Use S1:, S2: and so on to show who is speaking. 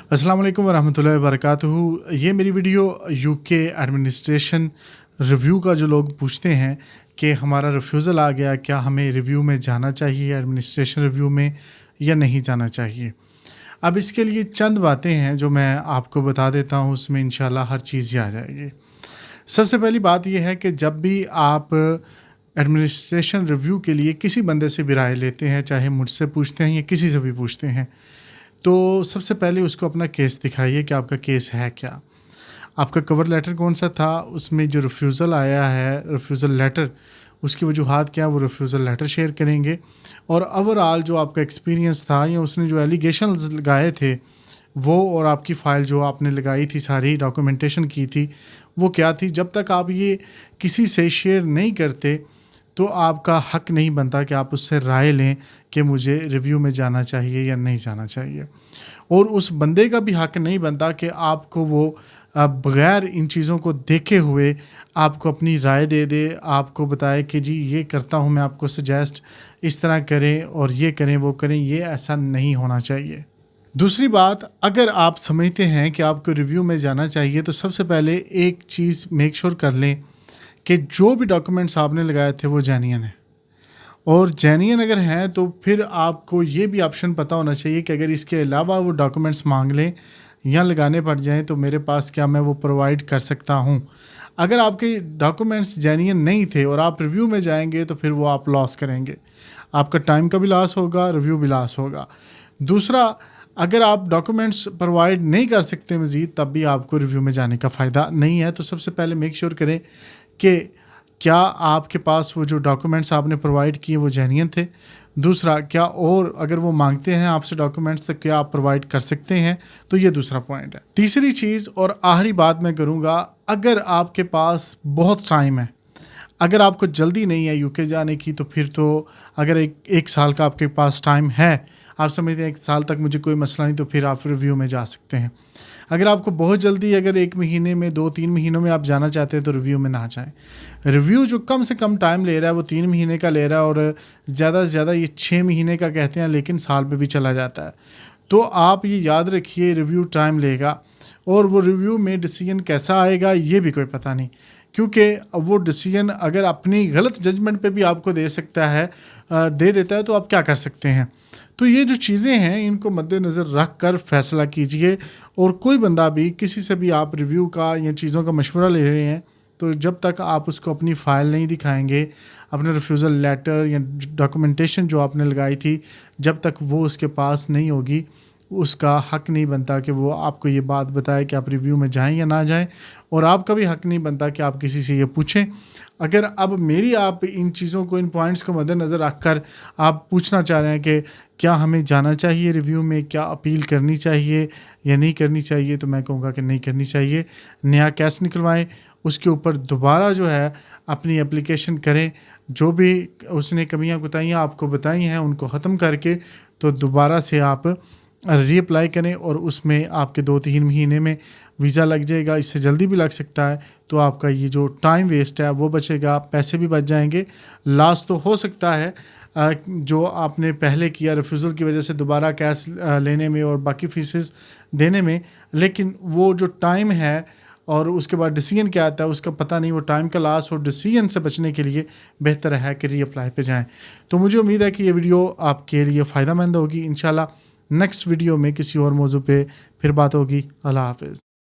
S1: अस्सलाम वालेकुम वरहमतुल्लाहि वबरकातुहू। ये मेरी वीडियो यूके एडमिनिस्ट्रेशन रिव्यू का जो लोग पूछते हैं कि हमारा रिफ्यूज़ल आ गया, क्या हमें रिव्यू में जाना चाहिए एडमिनिस्ट्रेशन रिव्यू में या नहीं जाना चाहिए। अब इसके लिए चंद बातें हैं जो मैं आपको बता देता हूँ, उसमें इंशाल्लाह हर चीज़ ही आ जाएगी। सबसे पहली बात ये है कि जब भी आप एडमिनिस्ट्रेशन रिव्यू के लिए किसी बंदे से भी राय लेते हैं, चाहे मुझसे पूछते हैं या किसी से भी पूछते हैं, तो सबसे पहले उसको अपना केस दिखाइए कि आपका केस है क्या। आपका कवर लेटर कौन-सा था, उसमें जो रिफ्यूज़ल आया है, रिफ्यूज़ल लेटर, उसकी वजूहात क्या, वो रिफ्यूज़ल लेटर शेयर करेंगे। और ओवरऑल जो आपका एक्सपीरियंस था या उसने जो एलिगेशंस लगाए थे, वो और आपकी फ़ाइल जो आपने लगाई थी, सारी डॉक्यूमेंटेशन की थी, वो क्या थी। जब तक आप ये किसी से शेयर नहीं करते, तो आपका हक़ नहीं बनता कि आप उससे राय लें कि मुझे रिव्यू में जाना चाहिए या नहीं जाना चाहिए। और उस बंदे का भी हक़ नहीं बनता कि आपको वो बग़ैर इन चीज़ों को देखे हुए आपको अपनी राय दे दे, आपको बताए कि जी ये करता हूँ मैं, आपको सजेस्ट इस तरह करें और ये करें, वो करें। ये ऐसा नहीं होना चाहिए। दूसरी बात, अगर आप समझते हैं कि आपको रिव्यू में जाना चाहिए, तो सबसे पहले एक चीज़ मेक श्योर कर लें कि जो भी डॉक्यूमेंट्स आपने लगाए थे वो जेन्युइन है। और जेन्युइन अगर हैं तो फिर आपको ये भी ऑप्शन पता होना चाहिए कि अगर इसके अलावा वो डॉक्यूमेंट्स मांग लें या लगाने पड़ जाएं, तो मेरे पास क्या मैं वो प्रोवाइड कर सकता हूं। अगर आपके डॉक्यूमेंट्स जेन्युइन नहीं थे और आप रिव्यू में जाएंगे, तो फिर वो आप लॉस करेंगे। आपका टाइम का भी लॉस होगा, रिव्यू भी लॉस होगा। दूसरा, अगर आप डॉक्यूमेंट्स प्रोवाइड नहीं कर सकते मज़ीद, तब भी आपको रिव्यू में जाने का फ़ायदा नहीं है। तो सबसे पहले मेक श्योर करें कि क्या आपके पास वो जो डॉक्यूमेंट्स आपने प्रोवाइड किए वो जेन्युइन थे। दूसरा, क्या और अगर वो मांगते हैं आपसे डॉक्यूमेंट्स, तो क्या आप प्रोवाइड कर सकते हैं। तो ये दूसरा पॉइंट है। तीसरी चीज़ और आखिरी बात मैं करूँगा, अगर आपके पास बहुत टाइम है, अगर आपको जल्दी नहीं है यूके जाने की, तो फिर तो अगर एक साल का आपके पास टाइम है, आप समझते हैं 1 साल तक मुझे कोई मसला नहीं, तो फिर आप रिव्यू में जा सकते हैं। अगर आपको बहुत जल्दी, अगर 1 महीने में, 2-3 महीनों में आप जाना चाहते हैं, तो रिव्यू में ना जाएँ। रिव्यू जो कम से कम टाइम ले रहा है वो 3 महीने का ले रहा है, और ज़्यादा से ज़्यादा ये 6 महीने का कहते हैं, लेकिन साल पे भी चला जाता है। तो आप ये याद रखिए, रिव्यू टाइम लेगा, और वो रिव्यू में डिसीजन कैसा आएगा ये भी कोई पता नहीं, क्योंकि वो डिसीजन अगर अपनी गलत जजमेंट पे भी आपको दे सकता है, दे देता है, तो आप क्या कर सकते हैं। तो ये जो चीज़ें हैं, इनको मद्देनज़र रख कर फ़ैसला कीजिए। और कोई बंदा भी, किसी से भी आप रिव्यू का या चीज़ों का मशवरा ले रहे हैं, तो जब तक आप उसको अपनी फ़ाइल नहीं दिखाएंगे, अपने रिफ्यूज़ल लेटर या डॉक्यूमेंटेशन जो आपने लगाई थी, जब तक वो उसके पास नहीं होगी, उसका हक़ नहीं बनता कि वो आपको ये बात बताए कि आप रिव्यू में जाएं या ना जाएं। और आपका भी हक़ नहीं बनता कि आप किसी से ये पूछें। अगर अब मेरी आप इन चीज़ों को, इन पॉइंट्स को मद्देनज़र रख कर आप पूछना चाह रहे हैं कि क्या हमें जाना चाहिए रिव्यू में, क्या अपील करनी चाहिए या नहीं करनी चाहिए, तो मैं कहूँगा कि नहीं करनी चाहिए। नया केस निकलवाएं, उसके ऊपर दोबारा जो है अपनी एप्लीकेशन करें। जो भी उसने कमियां कुताहियाँ आपको बताई हैं, उनको ख़त्म करके तो दोबारा से आप रीअप्लाई करें, और उसमें आपके 2-3 महीने में वीज़ा लग जाएगा। इससे जल्दी भी लग सकता है। तो आपका ये जो टाइम वेस्ट है वो बचेगा, पैसे भी बच जाएंगे। लॉस तो हो सकता है जो आपने पहले किया रिफ्यूज़ल की वजह से, दोबारा कैश लेने में और बाकी फीसेस देने में, लेकिन वो जो टाइम है और उसके बाद डिसीजन क्या आता है उसका पता नहीं। वो टाइम का लॉस और डिसीजन से बचने के लिए बेहतर है कि रीअप्लाई पे जाएँ। तो मुझे उम्मीद है कि ये वीडियो आपके लिए फ़ायदेमंद होगी। इंशाल्लाह नेक्स्ट वीडियो में किसी और मौजू पे फिर बात होगी। अल्लाह हाफ़िज़।